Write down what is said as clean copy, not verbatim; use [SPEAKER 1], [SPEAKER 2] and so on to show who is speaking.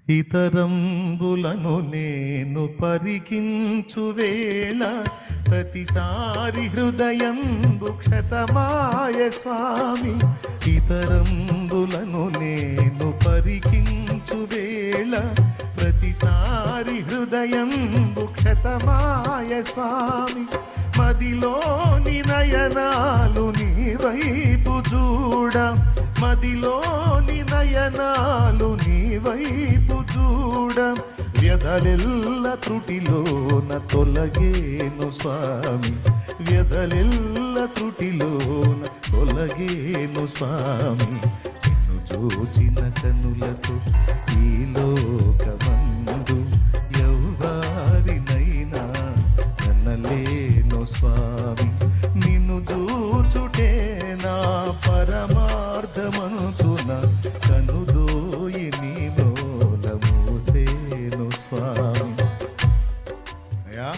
[SPEAKER 1] ఇతరంబులను నేను పరికించు వేళ ప్రతిసారి హృదయం క్షతమాయ స్వామి. ఇతరంబులను నేను పరికించు వేళ ప్రతిసారి హృదయం క్షతమాయ స్వామి. మదిలోని నయనాలు నీ వైపు చూడ, మదిలోని నయనాలు నీ వైపు చూడ, వ్యధలెల్ల త్రుటిలోన తొలగేను స్వామి. వ్యధలెల్ల త్రుటిలోన తొలగేను స్వామి. నిన్ను చూచిన కనులతో ఈ లోకమందు ఎవ్వారినైనా కనలేను స్వామి. నిన్ను చూచుటే నా పరమార్థమనుచున కనుదోయి నీ మూల మూసేను స్వామి. అయ్యా